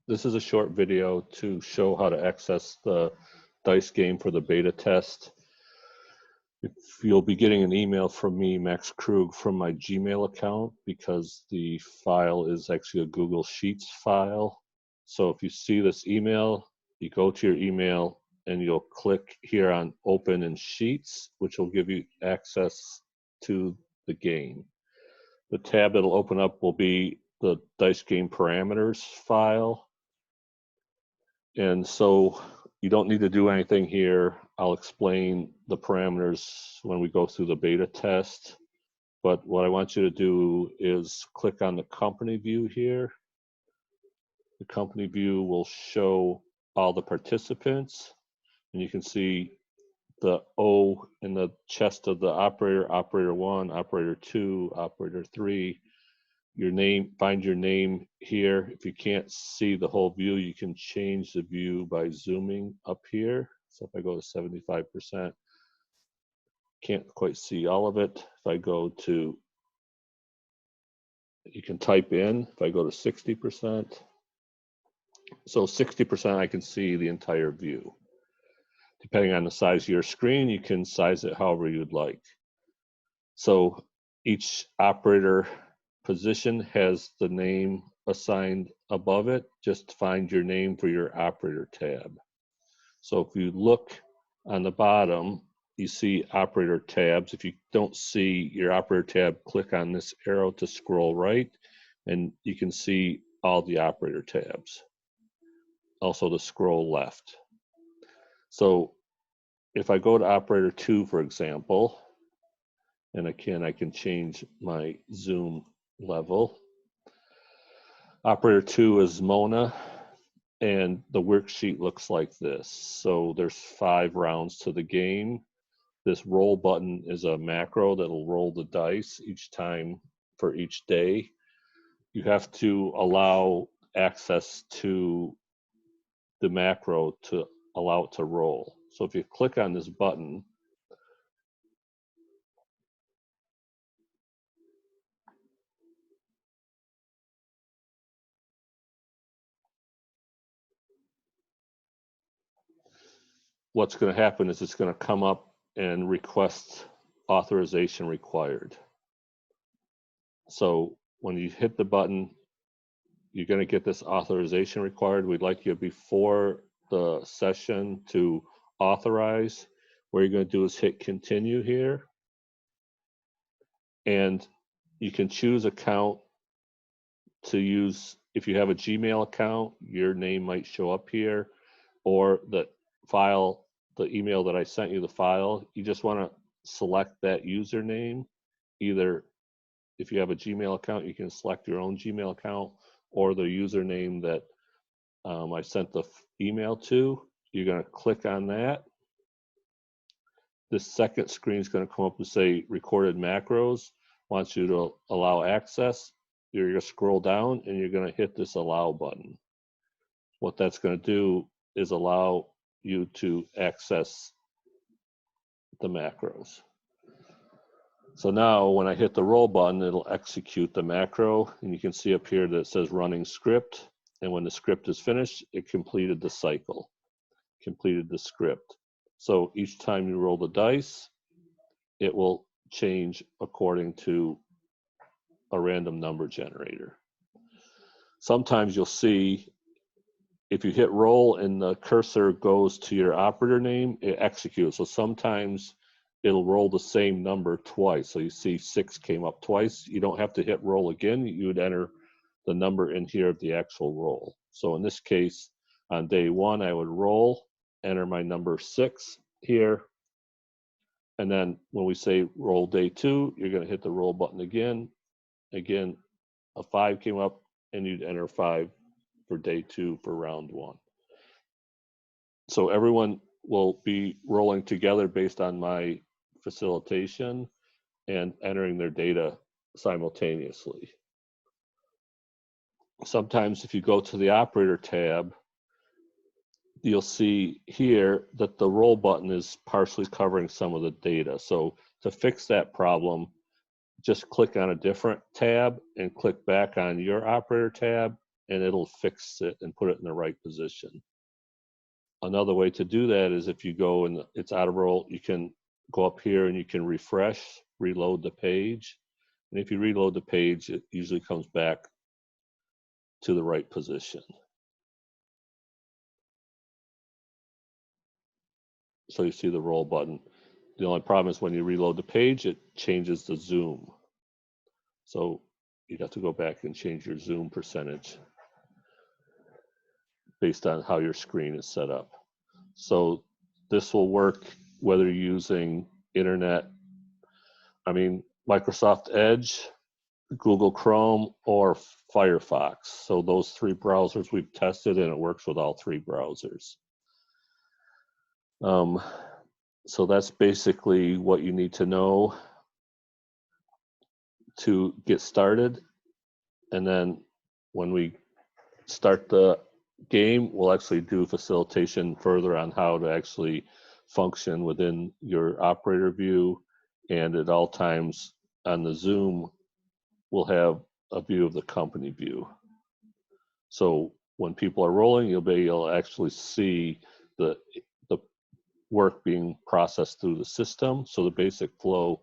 This is a short video to show how to access the dice game for the beta test. If you'll be getting an email from me, Max Krug, from my Gmail account, because the file is actually a Google Sheets file. So if you see this email, you go to your email and you'll click here on Open in Sheets, which will give you access to the game. The tab that'll open up will be the dice game parameters file. And so you don't need to do anything here. I'll explain the parameters when we go through the beta test. But what I want you to do is click on the company view here. The company view will show all the participants. And you can see the O in the chest of the operator, operator 1, operator 2, operator 3. Your name, find your name here. If you can't see the whole view, you can change the view by zooming up here. So if I go to 75%, can't quite see all of it. If I go to, you can type in, if I go to 60%. So 60% I can see the entire view. Depending on the size of your screen, you can size it however you'd like. So each operator position has the name assigned above it. Just find your name for your operator tab. So if you look on the bottom, you see operator tabs. If you don't see your operator tab, click on this arrow to scroll right, and you can see all the operator tabs. Also to scroll left. So if I go to operator 2, for example, and again, I can change my zoom level. Operator 2 is Mona, and the worksheet looks like this. So there's 5 rounds to the game. This roll button is a macro that'll roll the dice each time for each day. You have to allow access to the macro to allow it to roll. So if you click on this button, what's going to happen is it's going to come up and request authorization required. So when you hit the button, you're going to get this authorization required. We'd like you before the session to authorize. What you're going to do is hit continue here. And you can choose account to use. If you have a Gmail account, your name might show up here, or the file, the email that I sent you, the file, you just want to select that username. Either if you have a Gmail account, you can select your own Gmail account, or the username that I sent the email to. You're going to click on that. This second screen is going to come up and say recorded macros. Wants you to allow access. You're going to scroll down and you're going to hit this allow button. What that's going to do is allow you to access the macros. So now when I hit the roll button, it'll execute the macro, and you can see up here that it says running script. And when the script is finished, it completed the cycle, completed the script. So each time you roll the dice, it will change according to a random number generator. Sometimes you'll see if you hit roll and the cursor goes to your operator name, it executes. So sometimes it'll roll the same number twice. So you see 6 came up twice. You don't have to hit roll again. You would enter the number in here of the actual roll. So in this case, on day 1, I would roll, enter my number 6 here. And then when we say roll day 2, you're going to hit the roll button again. Again, a 5 came up, and you'd enter 5 for day 2 for round 1. So everyone will be rolling together based on my facilitation and entering their data simultaneously. Sometimes if you go to the operator tab, you'll see here that the roll button is partially covering some of the data. So to fix that problem, just click on a different tab and click back on your operator tab and it'll fix it and put it in the right position. Another way to do that is if you go and it's out of roll, you can go up here and you can refresh, reload the page. And if you reload the page, it usually comes back to the right position. So you see the roll button. The only problem is when you reload the page, it changes the zoom. So you have to go back and change your zoom percentage based on how your screen is set up. So this will work whether you're using internet, Microsoft Edge, Google Chrome, or Firefox. So those three browsers we've tested, and it works with all three browsers. So that's basically what you need to know to get started. And then when we start the game, we'll actually do facilitation further on how to actually function within your operator view. And at all times on the Zoom, we'll have a view of the company view. So when people are rolling, you'll be able to actually see the work being processed through the system. So the basic flow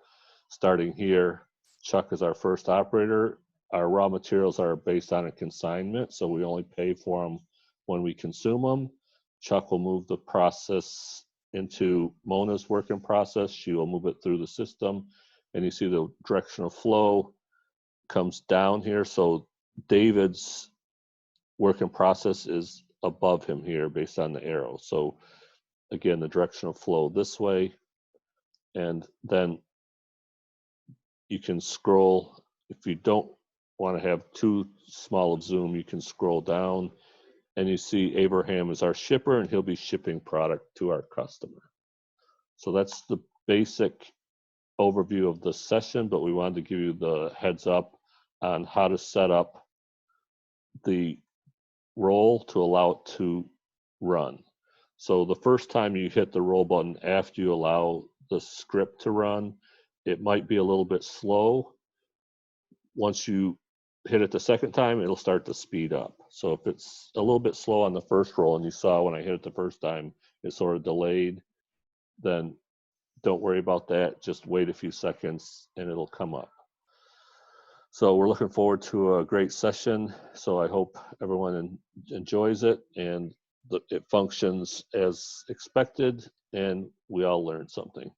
starting here, Chuck is our first operator. Our raw materials are based on a consignment, so we only pay for them when we consume them. Chuck will move the process into Mona's working process. She will move it through the system, and you see the direction of flow comes down here. So David's working process is above him here based on the arrow. So again, the direction of flow this way, and then you can scroll. If you don't want to have too small of zoom, you can scroll down and you see Abraham is our shipper and he'll be shipping product to our customer. So that's the basic overview of the session, but we wanted to give you the heads up on how to set up the roll to allow it to run. So the first time you hit the roll button after you allow the script to run, it might be a little bit slow. Once you hit it the second time, it'll start to speed up. So if it's a little bit slow on the first roll, and you saw when I hit it the first time, it sort of delayed, then don't worry about that. Just wait a few seconds and it'll come up. So we're looking forward to a great session. So I hope everyone enjoys it and it functions as expected, and we all learned something.